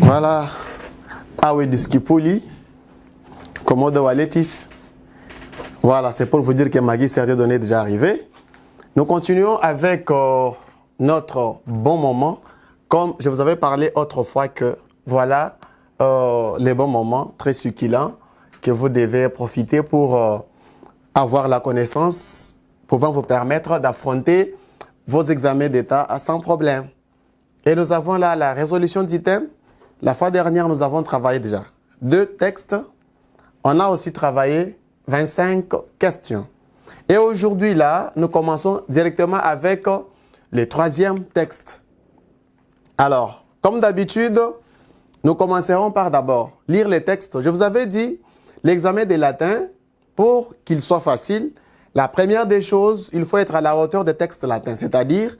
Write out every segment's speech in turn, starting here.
Voilà. Awe Diskipoli. Komodo Waletis. Voilà, c'est pour vous dire que Magui s'est donné déjà arrivé. Nous continuons avec notre bon moment. Comme je vous avais parlé autrefois que voilà les bons moments très succulents que vous devez profiter pour avoir la connaissance pouvant vous permettre d'affronter vos examens d'État sans problème. Et nous avons là la résolution d'items. La fois dernière, nous avons travaillé déjà 2 textes. On a aussi travaillé 25 questions. Et aujourd'hui, là, nous commençons directement avec le 3e texte. Alors, comme d'habitude, nous commencerons par d'abord lire les textes. Je vous avais dit, l'examen de latin, pour qu'il soit facile, la première des choses, il faut être à la hauteur des textes latins, c'est-à-dire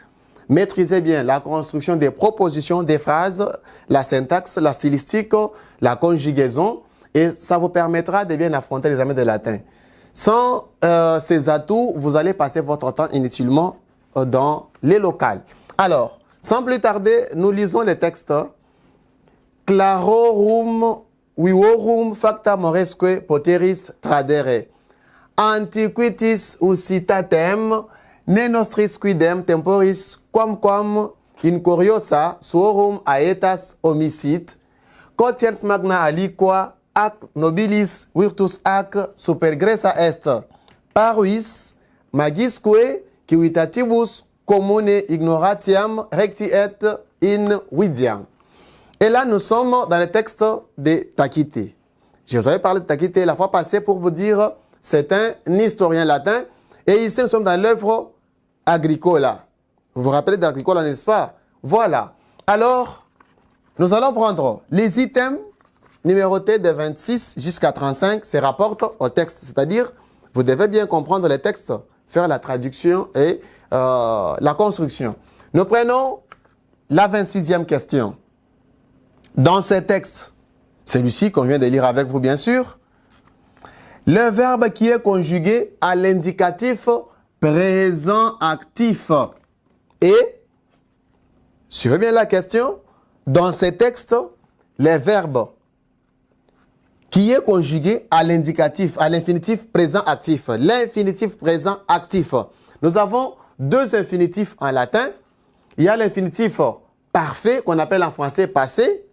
maîtriser bien la construction des propositions, des phrases, la syntaxe, la stylistique, la conjugaison, et ça vous permettra de bien affronter l'examen de latin. Sans ces atouts, vous allez passer votre temps inutilement dans les locales. Alors, sans plus tarder, nous lisons les textes. Clarorum vivorum facta moresque poteris tradere. Antiquitis usitatem ne nostris quidem temporis quamquam in curiosa suorum aetas homicit, quotiens magna aliqua ac nobilis virtus ac supergressa est, paruis magisque civitatibus commune ignoratiam recti et in vidiam. Et là, nous sommes dans le texte de Taquité. Je vous avais parlé de Taquité la fois passée pour vous dire c'est un historien latin. Et ici, nous sommes dans l'œuvre Agricola. Vous vous rappelez d'Agricola, n'est-ce pas? Voilà. Alors, nous allons prendre les items numérotés de 26 jusqu'à 35, se rapportent au texte. C'est-à-dire, vous devez bien comprendre les textes, faire la traduction et la construction. Nous prenons la 26e question. Dans ce texte, celui-ci qu'on vient de lire avec vous, bien sûr, le verbe qui est conjugué à l'indicatif présent actif. Et, suivez bien la question, dans ce texte, le verbe qui est conjugué à l'indicatif, à l'infinitif présent actif. L'infinitif présent actif. Nous avons 2 infinitifs en latin. Il y a l'infinitif parfait qu'on appelle en français passé.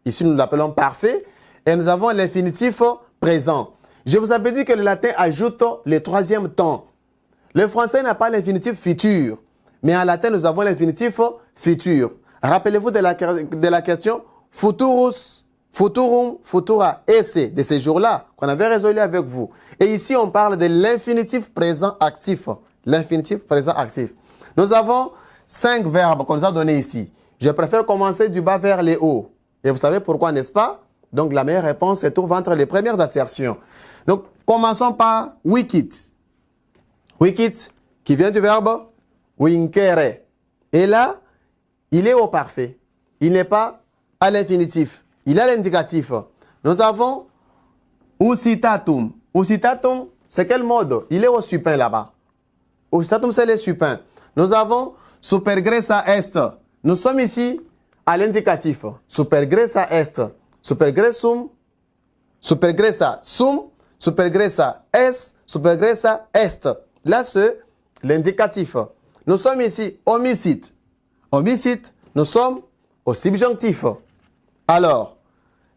Ici, nous l'appelons parfait. Et nous avons l'infinitif présent. Je vous avais dit que le latin ajoute le 3e temps. Le français n'a pas l'infinitif futur. Mais en latin, nous avons l'infinitif futur. Rappelez-vous de la question futurus, futurum, futura, esse, de ces jours-là qu'on avait résolu avec vous. Et ici, on parle de l'infinitif présent actif. L'infinitif présent actif. Nous avons 5 verbes qu'on nous a donnés ici. Je préfère commencer du bas vers les hauts. Et vous savez pourquoi, n'est-ce pas? Donc, la meilleure réponse se trouve entre les premières assertions. Donc, commençons par wikit. Wikit, qui vient du verbe winkere. Et là, il est au parfait. Il n'est pas à l'infinitif. Il est à l'indicatif. Nous avons usitatum. Usitatum, c'est quel mode? Il est au supin là-bas. Usitatum, c'est le supin. Nous avons supergressa est. Nous sommes ici à l'indicatif. Supergressa est. Supergressum. Supergressa sum. Supergressa est. Supergressa est. Là, c'est l'indicatif. Nous sommes ici homicide. Homicide, nous sommes au subjonctif. Alors,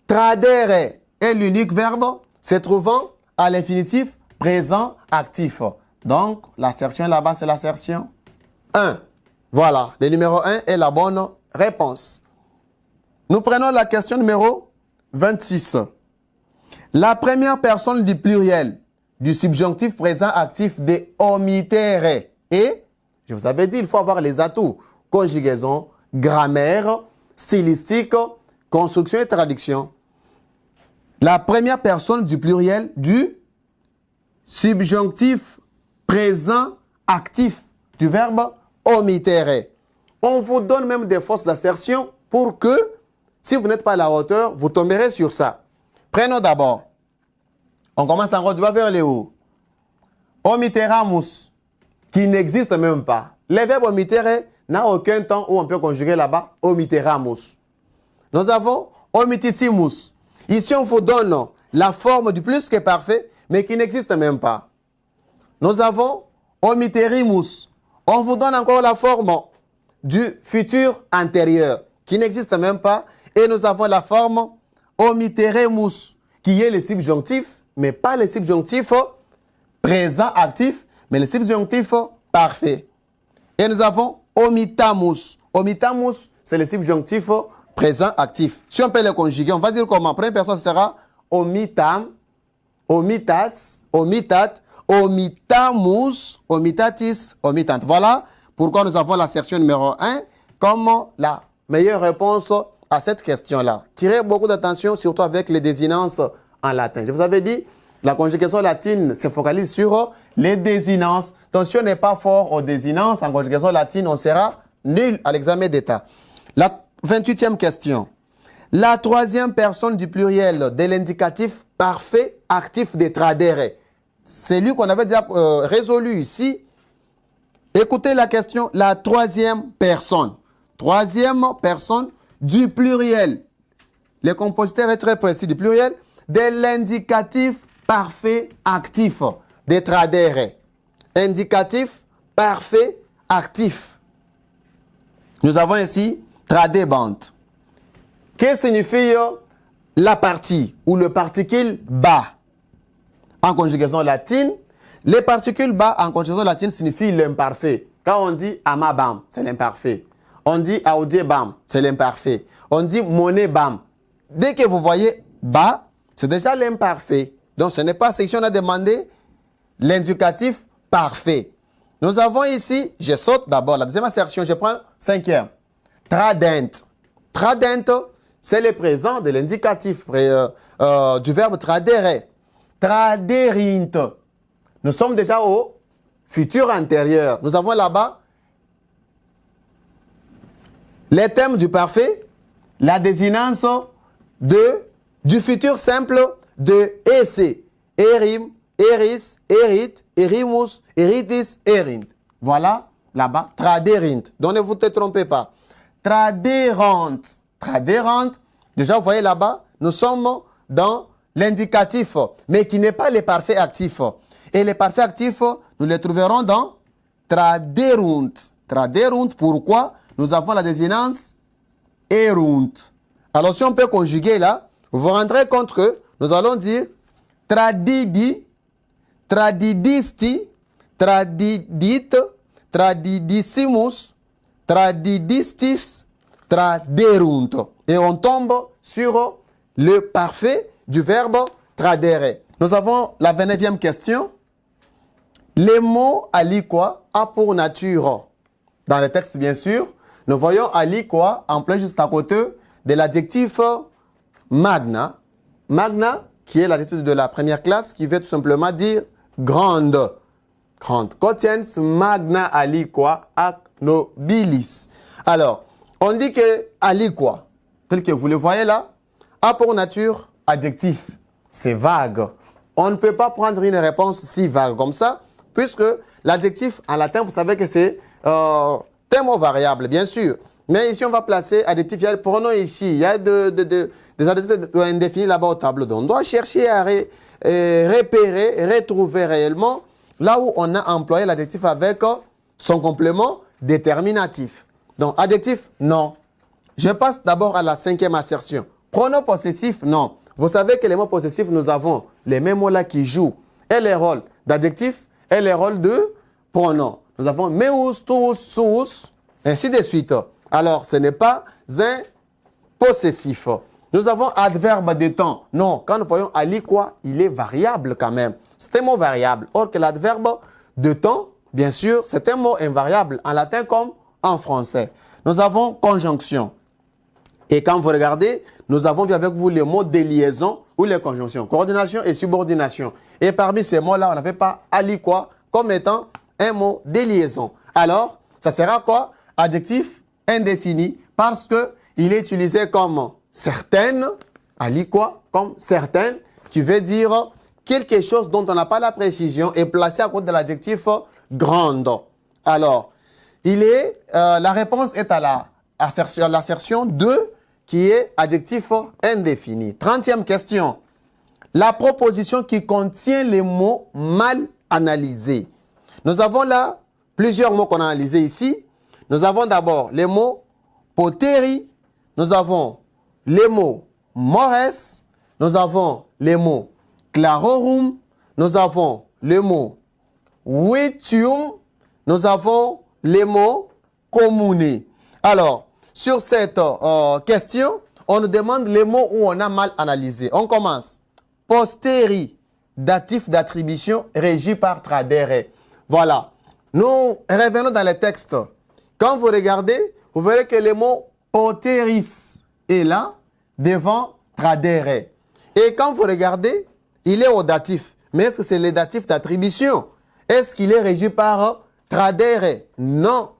tradere est l'unique verbe se trouvant à l'infinitif présent actif. Donc, l'assertion là-bas, c'est l'assertion 1. Voilà, le numéro 1 est la bonne réponse. Nous prenons la question numéro 26. La première personne du pluriel du subjonctif présent actif de omittere. Et, je vous avais dit, il faut avoir les atouts. Conjugaison, grammaire, stylistique, construction et traduction. La première personne du pluriel du subjonctif présent actif du verbe omittere. On vous donne même des fausses assertions pour que, si vous n'êtes pas à la hauteur, vous tomberez sur ça. Prenons d'abord. On commence en droit vers les hauts. Omiteramus, qui n'existe même pas. Le verbe omittere n'a aucun temps où on peut conjuguer là-bas. Omiteramus. Nous avons omitissimus. Ici, on vous donne la forme du plus que parfait, mais qui n'existe même pas. Nous avons omiterrimus. On vous donne encore la forme du futur antérieur, qui n'existe même pas. Et nous avons la forme omiteremus, qui est le subjonctif, mais pas le subjonctif présent actif, mais le subjonctif parfait. Et nous avons omitamus. Omitamus, c'est le subjonctif présent actif. Si on peut le conjuguer, on va dire comment? Première personne sera omitam, omitas, omitat, omitamus, omitatis, omitant. Voilà pourquoi nous avons l'assertion numéro 1 comme la meilleure réponse à cette question-là. Tirez beaucoup d'attention, surtout avec les désinences en latin. Je vous avais dit, la conjugation latine se focalise sur les désinences. Donc, si on n'est pas fort aux désinences, en conjugation latine, on sera nul à l'examen d'État. La 28e question. La troisième personne du pluriel de l'indicatif parfait actif de tradere. C'est lui qu'on avait déjà résolu ici. Écoutez la question. La troisième personne. Troisième personne du pluriel. Le compositeur est très précis du pluriel de l'indicatif parfait actif de tradere. Indicatif parfait actif. Nous avons ici tradebant. Que signifie la partie ou le particule bas? En conjugation latine, les particules bas en conjugation latine signifient l'imparfait. Quand on dit amabam, c'est l'imparfait. On dit audiebam, c'est l'imparfait. On dit monebam. Dès que vous voyez bas, c'est déjà l'imparfait. Donc ce n'est pas ce qu'on a demandé, l'indicatif parfait. Nous avons ici, je saute d'abord la deuxième assertion, je prends cinquième. Tradent. Tradent, c'est le présent de l'indicatif du verbe tradere. Traderint. Nous sommes déjà au futur antérieur. Nous avons là-bas les thèmes du parfait, la désinence du futur simple de esse. Erim, eris, erit, erimus, eritis, erint. Voilà là-bas, traderint. Donc ne vous trompez pas. Traderant. Traderant. Déjà, vous voyez là-bas, nous sommes dans l'indicatif, mais qui n'est pas le parfait actif. Et les parfaits actifs, nous les trouverons dans traderunt. Traderunt, pourquoi? Nous avons la désinence erunt. Alors, si on peut conjuguer là, vous vous rendrez compte que nous allons dire tradidi, tradidisti, tradidit, tradidissimus, tradidistis, traderunt. Et on tombe sur le parfait du verbe tradere. Nous avons la 29e question. Les mots aliquois a pour nature. Dans le texte, bien sûr, nous voyons aliquois en plein juste à côté de l'adjectif magna. Magna, qui est l'adjectif de la première classe, qui veut tout simplement dire grande. Grande. Quotiens magna aliquois ac nobilis. Alors, on dit que aliquois, tel que vous le voyez là, a pour nature adjectif. C'est vague. On ne peut pas prendre une réponse si vague comme ça, puisque l'adjectif en latin, vous savez que c'est un mot variable, bien sûr. Mais ici, on va placer adjectif. Il y a le pronom ici. Il y a des adjectifs indéfinis là-bas au tableau. Donc, on doit chercher à repérer, retrouver réellement là où on a employé l'adjectif avec son complément déterminatif. Donc, adjectif, non. Je passe d'abord à la 5e assertion. Pronom possessif, non. Vous savez que les mots possessifs, nous avons les mêmes mots là qui jouent et les rôles d'adjectif et les rôles de pronom. Nous avons meus, tous, sus, ainsi de suite. Alors, ce n'est pas un possessif. Nous avons adverbe de temps. Non, quand nous voyons aliquois, il est variable quand même. C'est un mot variable. Or que l'adverbe de temps, bien sûr, c'est un mot invariable en latin comme en français. Nous avons conjonction. Et quand vous regardez, nous avons vu avec vous les mots de liaison ou les conjonctions. Coordination et subordination. Et parmi ces mots-là, on n'avait pas aliquois comme étant un mot de liaison. Alors, ça sera quoi? Adjectif indéfini parce qu'il est utilisé comme certaines, aliquois, comme certaines, qui veut dire quelque chose dont on n'a pas la précision et placé à côté de l'adjectif grande. Alors, la réponse est à l'assertion 2 qui est adjectif indéfini. 30e question. La proposition qui contient les mots mal analysés. Nous avons là plusieurs mots qu'on a analysés ici. Nous avons d'abord les mots poteri, nous avons les mots mores, nous avons les mots clarorum, nous avons les mots vitium, nous avons les mots commune. Alors, sur cette question, on nous demande les mots où on a mal analysé. On commence. Posteri, datif d'attribution régi par tradere. Voilà. Nous revenons dans le texte. Quand vous regardez, vous verrez que le mot poteris est là, devant tradere. Et quand vous regardez, il est au datif. Mais est-ce que c'est le datif d'attribution? Est-ce qu'il est régi par tradere? Non.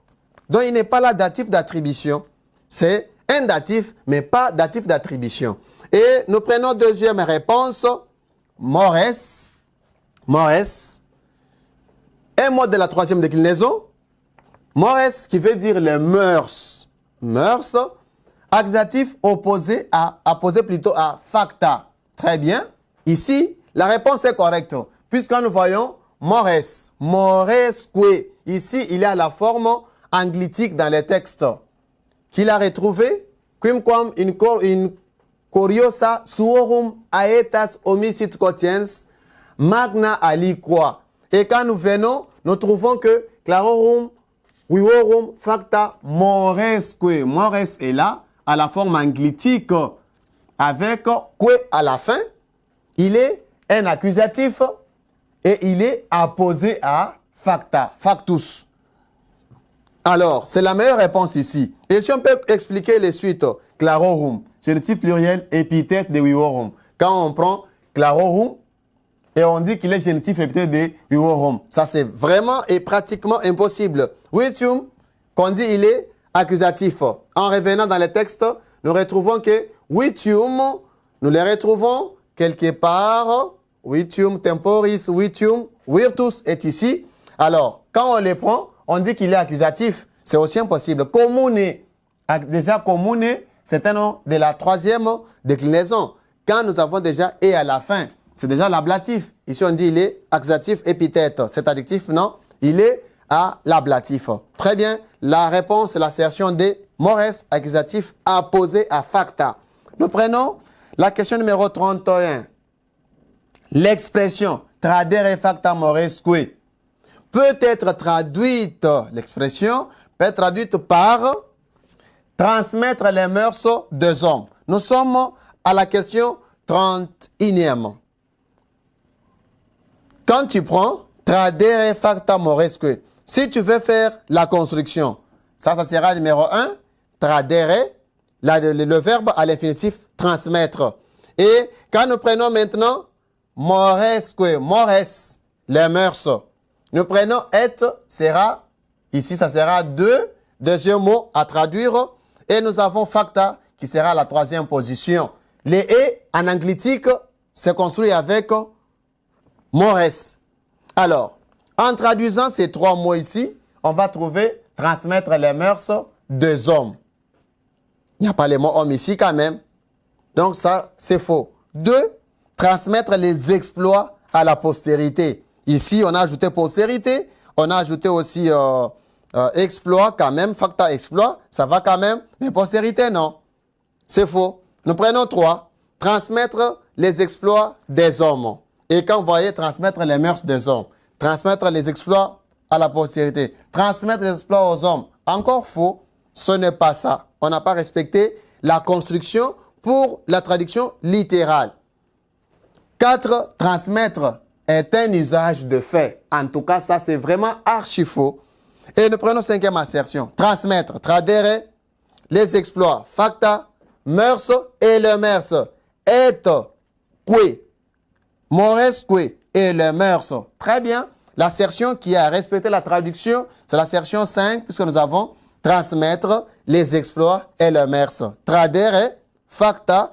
Donc, il n'est pas là datif d'attribution. C'est un datif, mais pas datif d'attribution. Et nous prenons deuxième réponse, mores. Mores. Un mot de la troisième déclinaison. Mores qui veut dire les mœurs. Mœurs. Accusatif opposé plutôt à facta. Très bien. Ici, la réponse est correcte. Puisque nous voyons mores. Moresque. Ici, il y a la forme anglitique dans les textes. Qu'il a retrouvé, quimquam in curiosa suorum aetas omisit quotiens magna aliqua. Et quand nous venons, nous trouvons que clarorum, viorum, facta, moresque. Mores est là, à la forme anglitique, avec que à la fin. Il est un accusatif et il est apposé à facta, factus. Alors, c'est la meilleure réponse ici. Et si on peut expliquer les suites, clarorum, génitif pluriel, épithète de viorum. Quand on prend clarorum et on dit qu'il est génitif épithète de viorum, ça c'est vraiment et pratiquement impossible. Vitium, qu'on dit il est accusatif. En revenant dans le texte, nous retrouvons que vitium, nous les retrouvons quelque part. Vitium temporis, vitium virtus est ici. Alors, quand on les prend, on dit qu'il est accusatif. C'est aussi impossible. Commune. Déjà, commune, c'est un nom de la troisième déclinaison. Quand nous avons déjà et à la fin, c'est déjà l'ablatif. Ici, on dit il est accusatif épithète. Cet adjectif, non, il est à l'ablatif. Très bien. La réponse, c'est l'assertion de mores, accusatif apposé à facta. Nous prenons la question numéro 31. L'expression tradere facta moresque peut être traduite, l'expression peut être traduite par transmettre les mœurs des hommes. Nous sommes à la question 31e. Quand tu prends tradere facta moresque, si tu veux faire la construction, ça sera numéro 1, tradere, le verbe à l'infinitif transmettre. Et quand nous prenons maintenant moresque, mores, les mœurs, nous prenons être, sera, ici ça sera deuxième mot à traduire, et nous avons facta qui sera la troisième position. Les et en anglitique se construit avec mores. Alors, en traduisant ces trois mots ici, on va trouver transmettre les mœurs des hommes. Il n'y a pas les mots hommes ici quand même. Donc ça, c'est faux. 2, transmettre les exploits à la postérité. Ici, on a ajouté postérité, on a ajouté aussi exploit quand même, facta exploit, ça va quand même, mais postérité, non. C'est faux. Nous prenons 3, transmettre les exploits des hommes. Et quand vous voyez transmettre les mœurs des hommes, transmettre les exploits à la postérité, transmettre les exploits aux hommes, encore faux, ce n'est pas ça. On n'a pas respecté la construction pour la traduction littérale. 4, transmettre est un usage de fait. En tout cas, ça, c'est vraiment archi faux. Et nous prenons 5e assertion. Transmettre, tradere, les exploits, facta, mœurs et le mœurs. Et, que, moresque et le mœurs. Très bien. L'assertion qui a respecté la traduction, c'est l'assertion 5, puisque nous avons transmettre les exploits et le mœurs. Tradere, facta,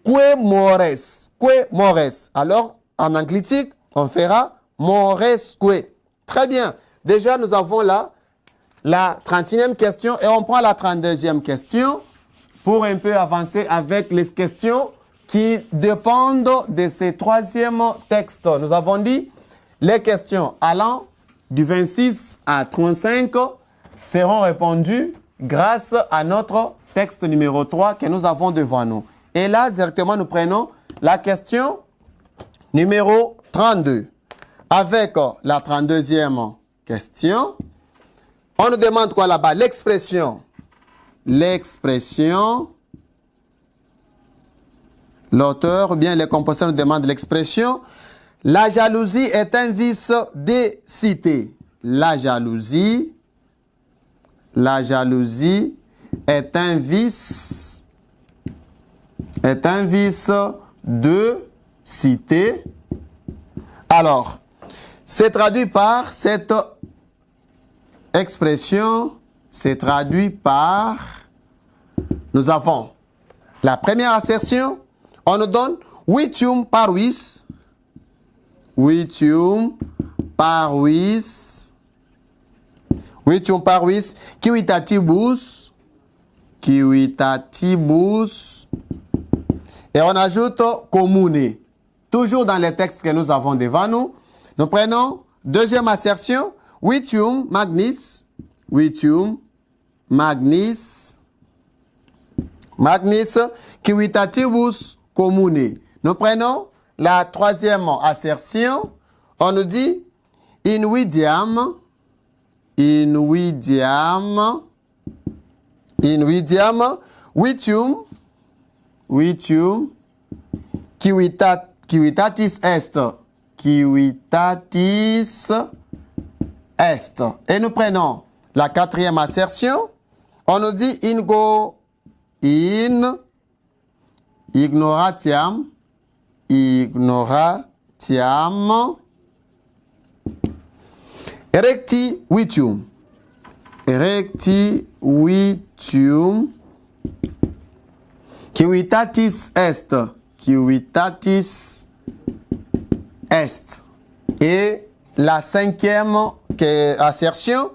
que mores. Que mores. Alors, en anglitique, on fera moresque. Très bien. Déjà, nous avons là la 31e question et on prend la 32e question. pour un peu avancer avec les questions qui dépendent de ces troisième textes. Nous avons dit les questions allant du 26 à 35 seront répondues grâce à notre texte numéro 3 que nous avons devant nous. Et là, directement, nous prenons la question numéro 32. Avec la 32e question, on nous demande quoi là-bas? L'expression. L'auteur ou bien les compositeurs nous demandent l'expression. La jalousie est un vice des cités. La jalousie est un vice de cité. Alors, c'est traduit par cette expression, nous avons la première assertion, on nous donne vitium parvis, civitatibus, et on ajoute commune. Toujours dans les textes que nous avons devant nous, nous prenons deuxième assertion, vitium magnis, civitatibus commune. Nous prenons la troisième assertion, on nous dit invidiam, vitium civitatis est. Et nous prenons la quatrième assertion, on nous dit ignoratiam, erecti vitium, civitatis est. Et la cinquième assertion,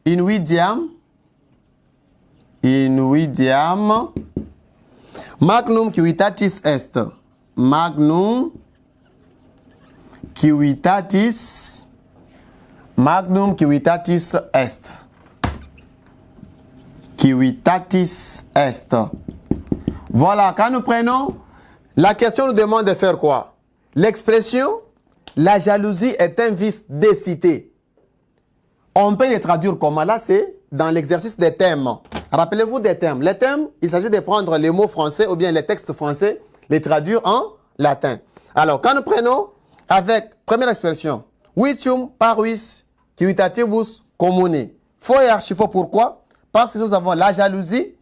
invidiam, magnum civitatis est. Magnum civitatis est. Voilà, quand nous prenons, la question nous demande de faire quoi? L'expression, la jalousie est un vice des cités. On peut les traduire comment? Là, c'est dans l'exercice des thèmes. Rappelez-vous des thèmes. Les thèmes, il s'agit de prendre les mots français ou bien les textes français, les traduire en latin. Alors, quand nous prenons avec, première expression, vitium parvis civitatibus commune. Faux et archi-faux, pourquoi? Parce que nous avons la jalousie.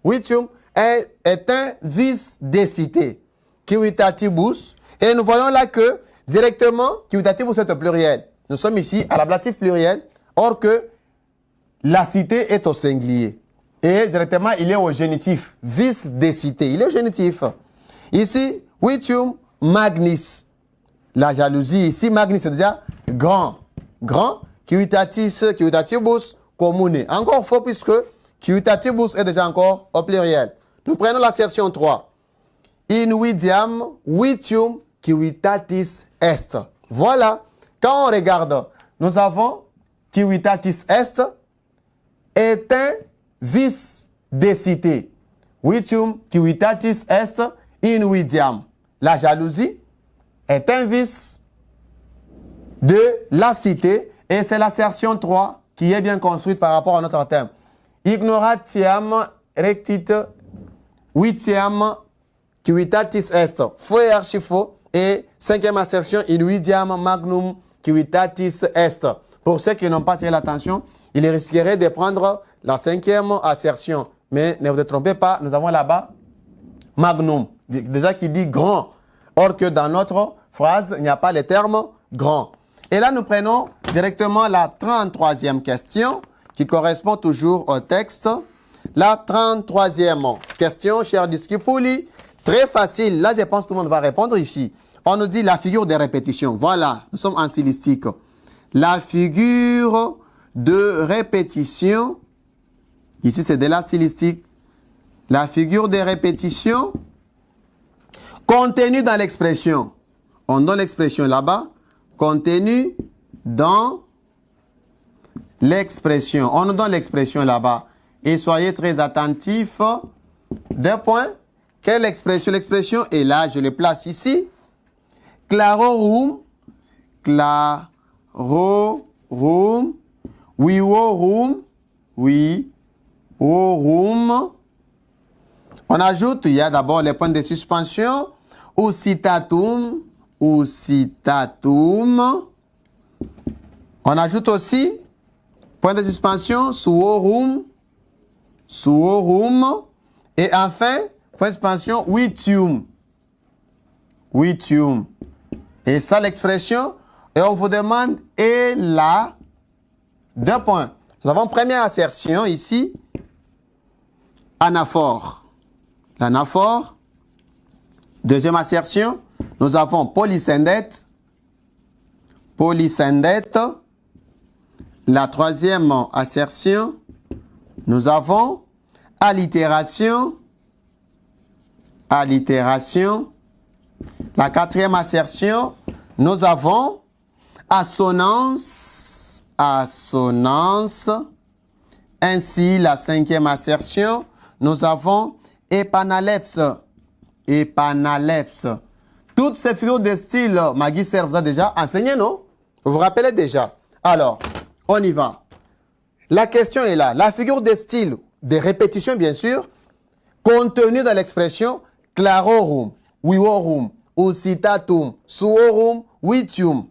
Vitium est un vice des cités. Civitatibus. Et nous voyons là que, directement, civitatibus est au pluriel. Nous sommes ici à l'ablatif pluriel, or que la cité est au singulier. Et directement, il est au génitif. Vice des cités. Il est au génitif. Ici, vitium magnis. La jalousie ici, magnis, c'est déjà grand. Grand. Civitatibus commune. Encore faux puisque civitatibus est déjà encore au pluriel. Nous prenons l'assertion 3. Invidiam vitium civitatis est. Voilà. Quand on regarde, nous avons civitatis est un vice des cités. Vitium civitatis est invidiam. La jalousie est un vice de la cité et c'est l'assertion 3 qui est bien construite par rapport à notre thème. Ignoratiam rectit vitiam civitatis est. Faux et archi-faux. Et cinquième assertion, invidiam magnum civitatis est. Pour ceux qui n'ont pas tiré l'attention, ils risqueraient de prendre la cinquième assertion. Mais ne vous trompez pas, nous avons là-bas magnum, déjà qui dit grand. Or que dans notre phrase, il n'y a pas le terme grand. Et là, nous prenons directement la 33e question qui correspond toujours au texte. La 33e question, cher Discipuli, très facile. Là, je pense que tout le monde va répondre ici. On nous dit la figure de répétition. Voilà, nous sommes en stylistique. La figure de répétition, ici c'est de la stylistique. La figure de répétition contenue dans l'expression. On donne l'expression là-bas. Contenue dans l'expression. On nous donne l'expression là-bas. Et soyez très attentifs. Deux points. Quelle expression? L'expression est là. Je le place ici. Clarorum. Clarorum. Wiorum. Wiorum. On ajoute, il y a d'abord les points de suspension. Usitatum. Usitatum. On ajoute aussi, point de suspension, suorum. Suorum. Et enfin, point de suspension, vitium. Vitium. Et ça, l'expression, et on vous demande, et là, deux points. Nous avons première assertion ici, anaphore. L'anaphore. Deuxième assertion, nous avons polysynthète. Polysynthète. La troisième assertion, nous avons allitération. Allitération. La quatrième assertion, nous avons assonance. Assonance. Ainsi, la cinquième assertion, nous avons épanalepse. Épanalepse. Toutes ces figures de style, Magister vous a déjà enseigné, non? Vous vous rappelez déjà? Alors, on y va. La question est là. La figure de style, de répétition bien sûr, contenue dans l'expression clarorum, viorum, usitatum, suorum, vitium.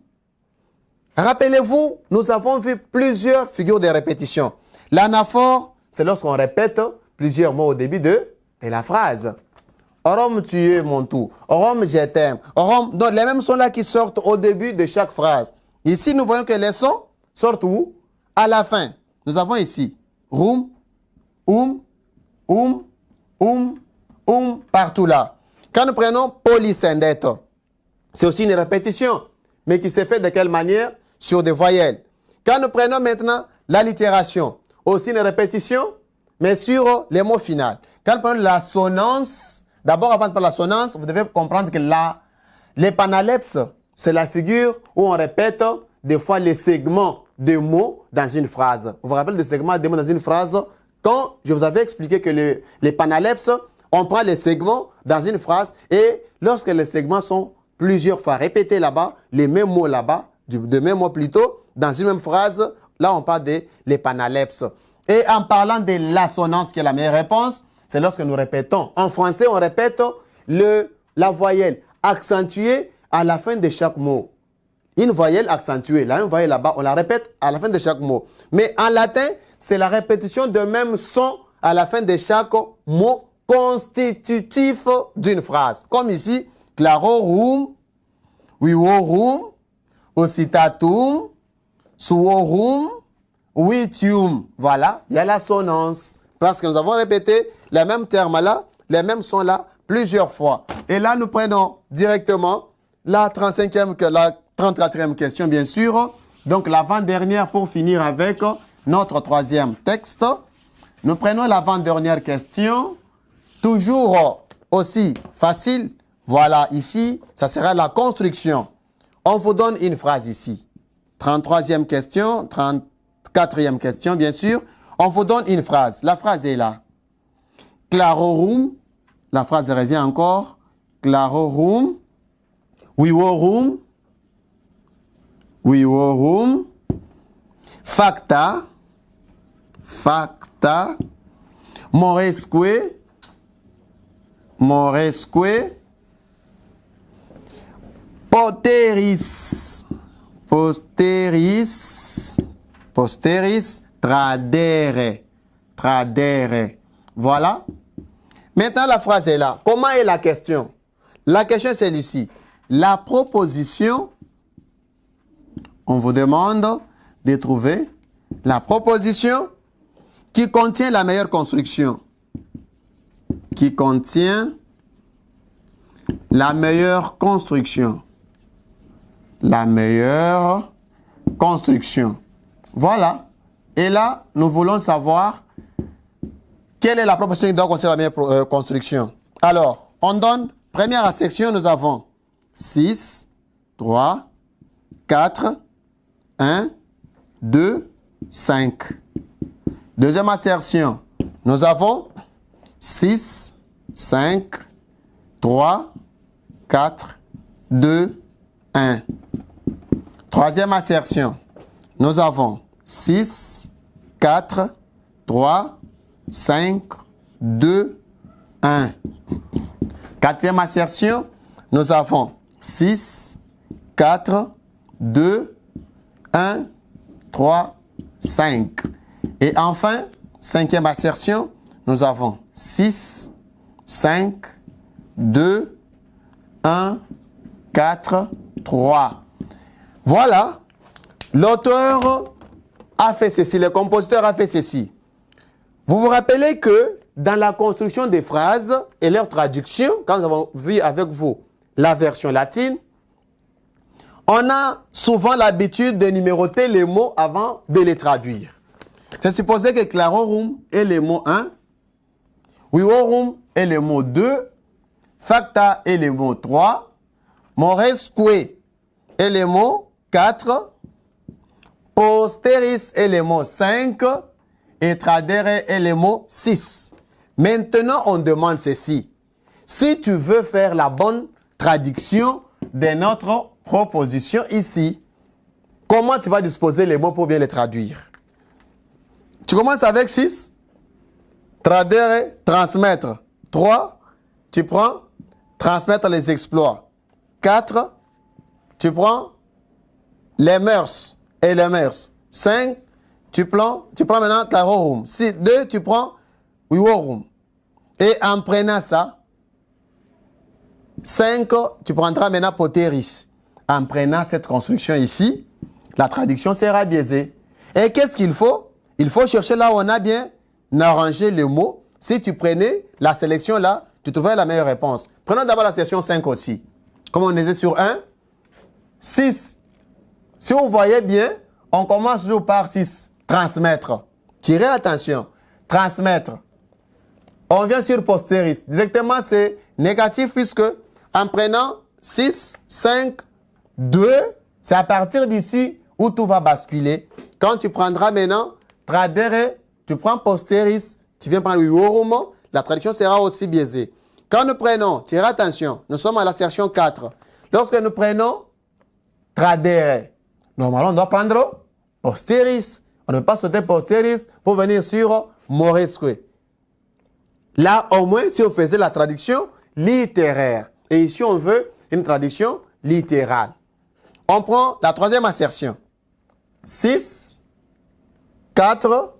Rappelez-vous, nous avons vu plusieurs figures de répétition. L'anaphore, c'est lorsqu'on répète plusieurs mots au début de la phrase. Rome, tu es mon tout. Rome, je t'aime. Rome, donc les mêmes sons là qui sortent au début de chaque phrase. Ici, nous voyons que les sons sortent où? À la fin. Nous avons ici rum, partout là. Quand nous prenons polysynthète, c'est aussi une répétition, mais qui se fait de quelle manière? Sur des voyelles. Quand nous prenons maintenant l'allitération, aussi une répétition, mais sur les mots finaux. Quand nous prenons l'assonance, d'abord avant de prendre l'assonance, vous devez comprendre que l'épanalepse, c'est la figure où on répète des fois les segments de mots dans une phrase. Vous vous rappelez des segments de mots dans une phrase? Quand je vous avais expliqué que l'épanalepse, on prend les segments dans une phrase et lorsque les segments sont plusieurs fois répétés là-bas, les mêmes mots là-bas, de mêmes mots plutôt, dans une même phrase, là on parle de l'épanalepse. Et en parlant de l'assonance qui est la meilleure réponse, c'est lorsque nous répétons. En français, on répète la voyelle accentuée à la fin de chaque mot. Une voyelle accentuée, la même voyelle là-bas, on la répète à la fin de chaque mot. Mais en latin, c'est la répétition de même son à la fin de chaque mot constitutif d'une phrase. Comme ici, clarorum, viorum, usitatum, suorum, vitium. Voilà, il y a l'assonance. Parce que nous avons répété les mêmes termes là, les mêmes sons là, plusieurs fois. Et là, nous prenons directement la 34e question, bien sûr. Donc, l'avant-dernière pour finir avec notre troisième texte. Nous prenons l'avant-dernière question. Toujours aussi facile. Voilà, ici, ça sera la construction. On vous donne une phrase ici. 33e question, 34e question, bien sûr. On vous donne une phrase. La phrase est là. Clarorum. La phrase revient encore. Clarorum. Viorum. Viorum. Facta. Facta. Moresque. Moresque. Poteris. Posteris. Posteris. Tradere. Tradere. Voilà. Maintenant, la phrase est là. Comment est la question? La question est celle-ci. La proposition, on vous demande de trouver la proposition qui contient la meilleure construction. Qui contient la meilleure construction. La meilleure construction. Voilà. Et là, nous voulons savoir Quelle est la proposition qui doit contenir la meilleure construction? Alors, on donne, première assertion, nous avons 6, 3, 4, 1, 2, 5. Deuxième assertion, nous avons 6, 5, 3, 4, 2, 1. Troisième assertion, nous avons 6, 4, 3, 5, 2, 1. Quatrième assertion, nous avons 6, 4, 2, 1, 3, 5. Et enfin, cinquième assertion, nous avons 6, 5, 2, 1, 4, 3. Voilà, l'auteur a fait ceci, le compositeur a fait ceci. Vous vous rappelez que dans la construction des phrases et leur traduction, quand nous avons vu avec vous la version latine, on a souvent l'habitude de numéroter les mots avant de les traduire. C'est supposé que clarorum est le mot 1, vivorum est le mot 2, facta est le mot 3, moresque est le mot 4, posteris est le mot 5 et tradere est le mot 6. Maintenant, on demande ceci. Si tu veux faire la bonne traduction de notre proposition ici, comment tu vas disposer les mots pour bien les traduire? Tu commences avec 6, tradere, transmettre. 3, tu prends transmettre les exploits. 4, tu prends les mœurs et les mœurs. 5, tu prends maintenant clarorum. 2, tu prends vivorum. Et en prenant ça, 5, tu prendras maintenant poteris. En prenant cette construction ici, la traduction sera biaisée. Et qu'est-ce qu'il faut? Il faut chercher là où on a bien arrangé le mot. Si tu prenais la sélection là, tu trouverais la meilleure réponse. Prenons d'abord la section 5 aussi. Comme on était sur 1, 6. Si vous voyez bien, on commence toujours par 6. Transmettre. Tirez attention. Transmettre. On vient sur posteris. Directement, c'est négatif puisque en prenant 6, 5, 2, c'est à partir d'ici où tout va basculer. Quand tu prendras maintenant tradere, tu prends posteris, tu viens prendre vivorum, la traduction sera aussi biaisée. Quand nous prenons, tirez attention, nous sommes à l'assertion 4. Lorsque nous prenons tradere, normalement on doit prendre posteris. On ne peut pas sauter posteris pour venir sur moresque. Là, au moins, si on faisait la traduction littéraire. Et ici, on veut une traduction littérale. On prend la troisième assertion. 6, 4,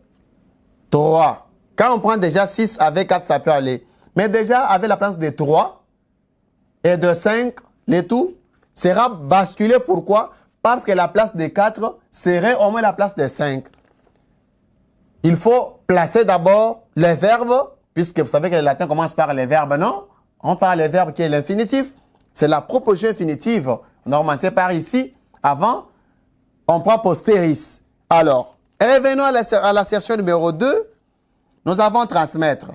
3. Quand on prend déjà 6 avec 4, ça peut aller. Mais déjà, avec la place de 3 et de 5, le tout sera basculé. Pourquoi? Parce que la place de 4 serait au moins la place de 5. Il faut placer d'abord les verbes, puisque vous savez que le latin commence par les verbes, non? On parle des verbes qui est l'infinitif. C'est la proposition infinitive. On a commencé par ici. Avant, on prend posteris. Alors, revenons à l'assertion numéro 2. Nous avons transmettre.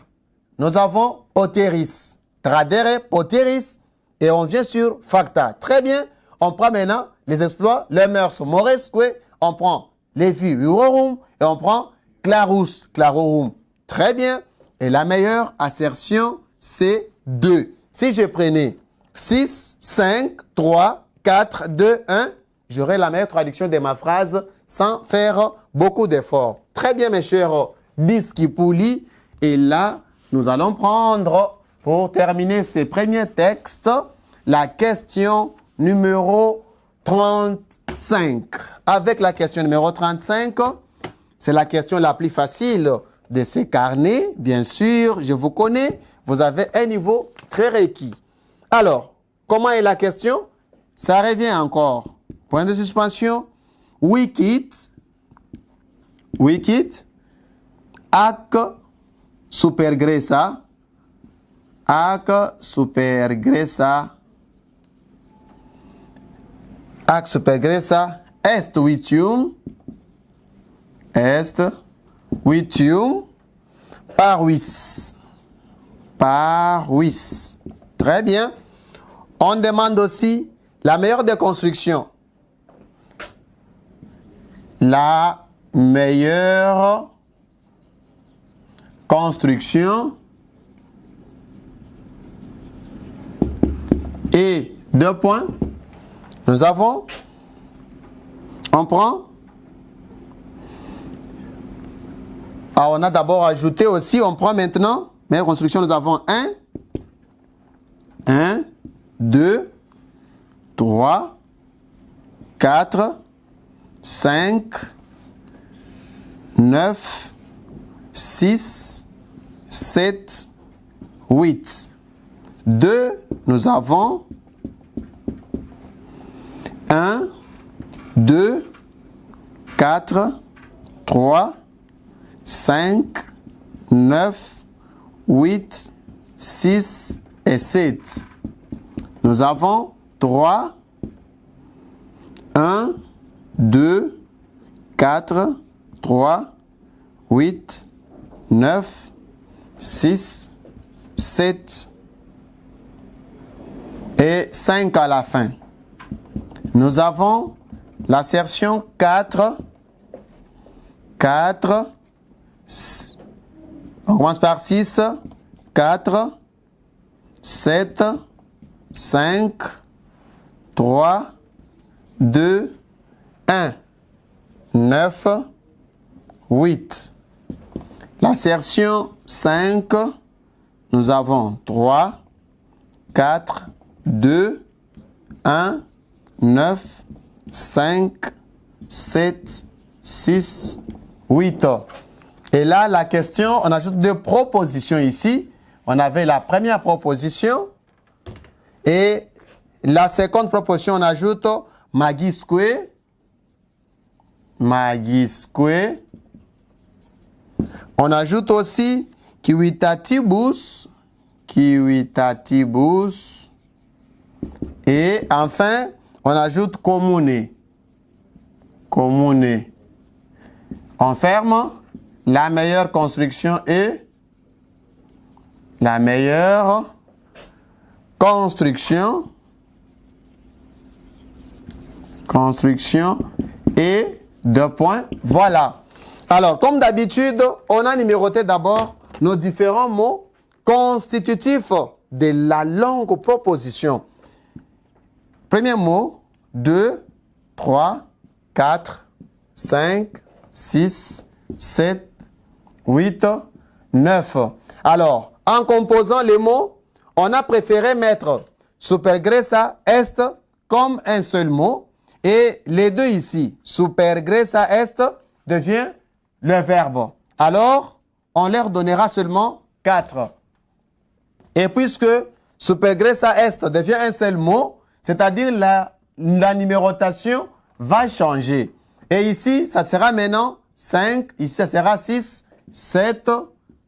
Nous avons poteris. Tradere, poteris. Et on vient sur facta. Très bien. On prend maintenant les exploits, les mœurs, moresque. On prend les vies, vivorum. Et on prend clarus, clarorum. Très bien. Et la meilleure assertion, c'est 2. Si je prenais 6, 5, 3, 4, 2, 1, j'aurai la meilleure traduction de ma phrase sans faire beaucoup d'efforts. Très bien, mes chers discipuli. Et là, nous allons prendre, pour terminer ces premiers textes, la question numéro 35. Avec la question numéro 35, c'est la question la plus facile de ces carnets. Bien sûr, je vous connais. Vous avez un niveau très requis. Alors, comment est la question? Ça revient encore. Point de suspension. Wikit. Ac supergressa. Ac supergressa. Ac supergressa. Est vitium. Paruis. Paruis. Très bien. On demande aussi la meilleure des constructions. La meilleure construction et 2 points. Nous avons, on prend, on a d'abord ajouté aussi, on prend maintenant, meilleure construction, nous avons 1, 2, 3, 4, 5, 9, 6, 7, 8. 2, nous avons 1, 2, 4, 3, 5, 9, 8, 6 et 7. Nous avons 3, 1, 2, 4, 3, 8, 9, 6, 7 et 5 à la fin. Nous avons l'assertion 4, 4, on commence par 6, 4, 7, 5, 3, 2, 1, 9, 8. L'assertion 5, nous avons 3, 4, 2, 1, 9, 5, 7, 6, 8. Et là, la question, on ajoute 2 propositions ici. On avait la première proposition et la seconde proposition, on ajoute magisque, magisque. On ajoute aussi civitatibus, civitatibus. Et enfin, on ajoute commune, commune. On ferme. La meilleure construction est la meilleure construction et 2 points. Voilà. Alors, comme d'habitude, on a numéroté d'abord nos différents mots constitutifs de la longue proposition. Premier mot, 2, 3, 4, 5, 6, 7, 8, 9. Alors, en composant les mots, on a préféré mettre supergressa est comme un seul mot. Et les deux ici, supergressa est, devient le verbe. Alors, on leur donnera seulement 4. Et puisque supergressa est devient un seul mot, c'est-à-dire la numérotation va changer. Et ici, ça sera maintenant 5, ici ça sera 6, 7,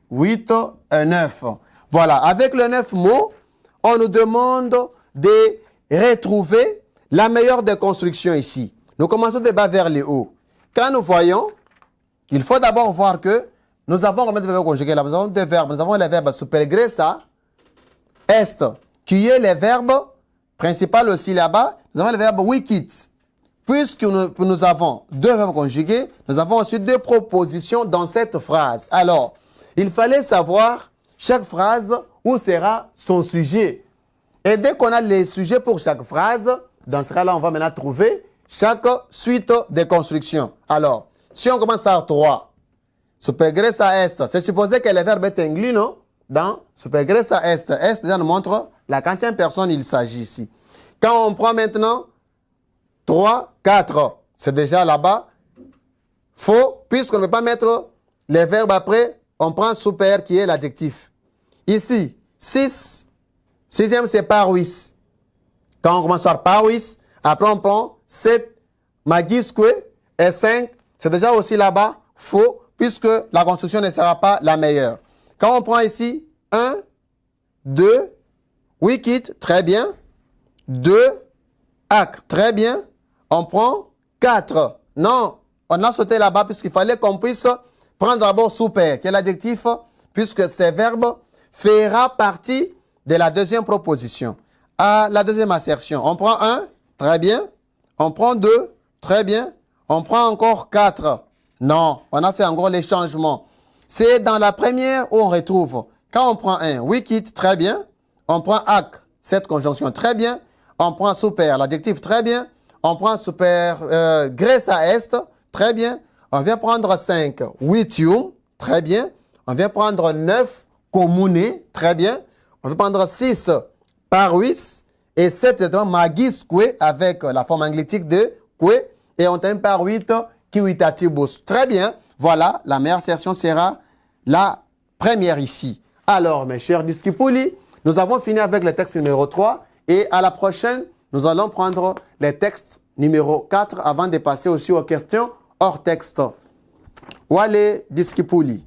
8 et 9. Voilà, avec le 9 mots, on nous demande de retrouver la meilleure des constructions ici. Nous commençons de bas vers le haut. Quand nous voyons, il faut d'abord voir que nous avons combien de verbes conjugués là? Nous avons 2 verbes. Nous avons le verbe supergressa est, qui est le verbe principal aussi là-bas. Nous avons le verbe wikit. Puisque nous avons 2 verbes conjugués, nous avons aussi 2 propositions dans cette phrase. Alors, il fallait savoir chaque phrase où sera son sujet. Et dès qu'on a les sujets pour chaque phrase, dans ce cas-là, on va maintenant trouver chaque suite de constructions. Alors, si on commence par 3, supergressa est, c'est supposé que le verbe est inclus, non? Dans supergressa est. Est déjà nous montre la quantième personne il s'agit ici. Quand on prend maintenant 3, 4, c'est déjà là-bas faux, puisqu'on ne peut pas mettre les verbes après, on prend super qui est l'adjectif. Ici, 6, sixième c'est paruis. Quand on commence par paruis, après on prend 7, magisque et 5, c'est déjà aussi là-bas faux, puisque la construction ne sera pas la meilleure. Quand on prend ici 1, 2, wikit, très bien, 2, ac, très bien, on prend 4. Non, on a sauté là-bas puisqu'il fallait qu'on puisse prendre d'abord super, qui est l'adjectif puisque ces verbes fera partie de la deuxième proposition. À la deuxième assertion, on prend 1, très bien. On prend 2, très bien. On prend encore 4. Non, on a fait encore les changements. C'est dans la première où on retrouve. Quand on prend 1, wicked, très bien. On prend ac, cette conjonction, très bien. On prend super, l'adjectif, très bien. On prend super, grâce à est, très bien. On vient prendre 5, witium, très bien. On vient prendre 9, commune, très bien. On vient prendre 6, paruis. Et 7, c'est magisque avec la forme anglétique de que. Et on termine par 8, kiwitatibus. Très bien. Voilà, la meilleure assertion sera la première ici. Alors, mes chers disciples, nous avons fini avec le texte numéro 3. Et à la prochaine, nous allons prendre les textes numéro 4 avant de passer aussi aux questions hors texte. Wale discipuli.